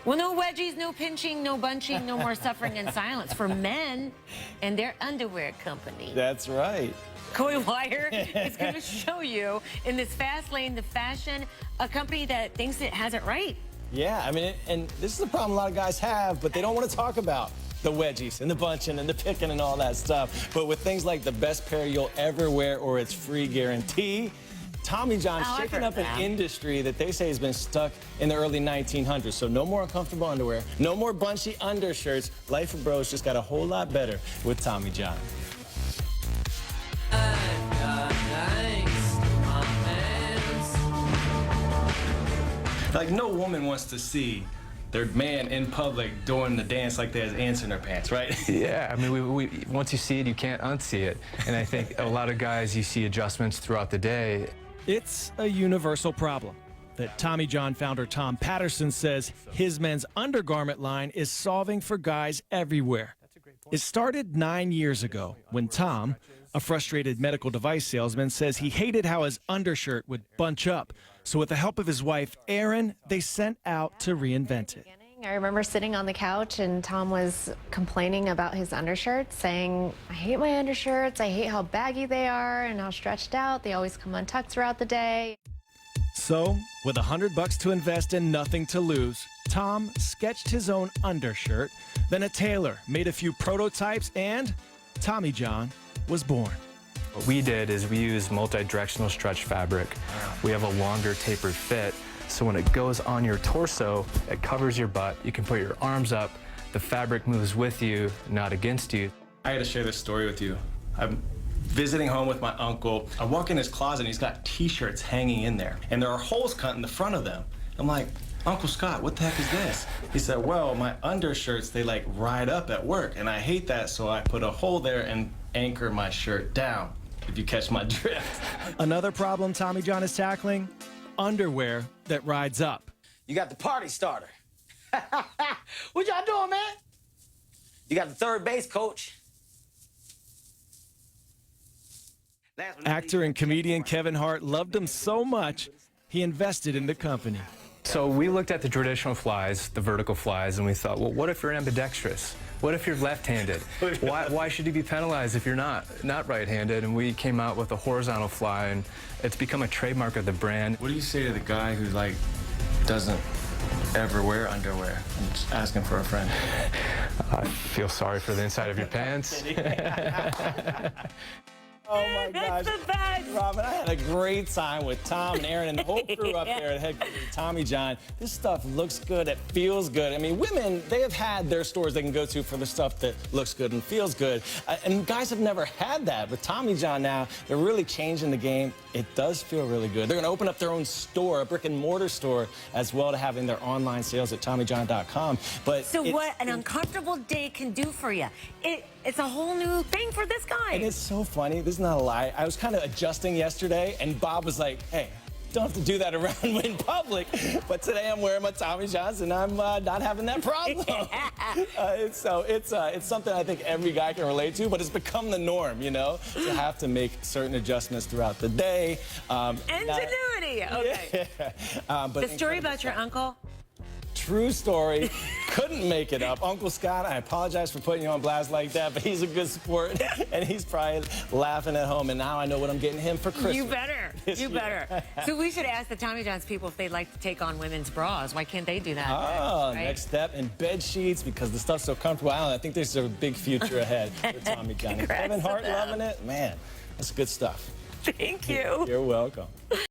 Well, no wedgies, no pinching, no bunching, no more suffering in silence for men and their underwear company. That's right. Coy Wire is going to show you in this Fastlane, the fashion, a company that thinks it has it right. Yeah, I mean, and this is a problem a lot of guys have, but they don't want to talk about the wedgies and the bunching and the picking and all that stuff. But with things like the best pair you'll ever wear or its free guarantee, Tommy John's shaking up an industry that they say has been stuck in the early 1900s. So no more uncomfortable underwear, no more bunchy undershirts. Life of bros just got a whole lot better with Tommy John. Like, no woman wants to see their man in public doing the dance like they has ants in their pants, right? Yeah, I mean, we once you see it, you can't unsee it. And I think a lot of guys, you see adjustments throughout the day. It's a universal problem that Tommy John founder Tom Patterson says his men's undergarment line is solving for guys everywhere. It started 9 years ago when Tom, a frustrated medical device salesman, says he hated how his undershirt would bunch up. So with the help of his wife, Erin, they sent out to reinvent it. I remember sitting on the couch and Tom was complaining about his undershirts, saying, I hate my undershirts, I hate how baggy they are and how stretched out. They always come untucked throughout the day. So, with $100 to invest and nothing to lose, Tom sketched his own undershirt, then a tailor made a few prototypes, and Tommy John was born. What we did is we used multi-directional stretch fabric. We have a longer tapered fit, so when it goes on your torso, it covers your butt. You can put your arms up. The fabric moves with you, not against you. I got to share this story with you. I'm visiting home with my uncle. I walk in his closet and he's got t-shirts hanging in there, and there are holes cut in the front of them. I'm like, Uncle Scott, what the heck is this? He said, well, my undershirts, they like ride up at work, and I hate that, so I put a hole there and anchor my shirt down, if you catch my drift. Another problem Tommy John is tackling, underwear that rides up. You got the party starter. What y'all doing, man? You got the third base coach. Actor and comedian Kevin Hart loved him so much, he invested in the company. So we looked at the traditional flies, the vertical flies, and we thought, well, what if you're ambidextrous? What if you're left-handed? Why should you be penalized if you're not right-handed? And we came out with a horizontal fly, and it's become a trademark of the brand. What do you say to the guy who, like, doesn't ever wear underwear and just asking for a friend? I feel sorry for the inside of your pants. Oh my gosh, That's the best. Robin, I had a great time with Tom and Erin and the whole crew up there at headquarters of Tommy John. This stuff looks good, it feels good. I mean, women, they have had their stores they can go to for the stuff that looks good and feels good. And guys have never had that. With Tommy John now, they're really changing the game. It does feel really good. They're going to open up their own store, a brick and mortar store, as well to having their online sales at TommyJohn.com. But So what an uncomfortable day can do for you. It's a whole new thing for this guy. And it's so funny. This is not a lie. I was kind of adjusting yesterday, and Bob was like, hey, don't have to do that around in public. But today I'm wearing my Tommy Johns, and I'm not having that problem. It's something I think every guy can relate to, but it's become the norm, you know, to have to make certain adjustments throughout the day. Ingenuity. Okay. But the story about your uncle? True story. Couldn't make it up. Uncle Scott, I apologize for putting you on blast like that, but he's a good sport, and he's probably laughing at home, and now I know what I'm getting him for Christmas. You better. You better. So we should ask the Tommy Johns people if they'd like to take on women's bras. Why can't they do that? Oh, right? Next step in bed sheets, because the stuff's so comfortable. I think there's a big future ahead for Tommy John. Kevin Hart loving it. Man, that's good stuff. Thank you. You're welcome.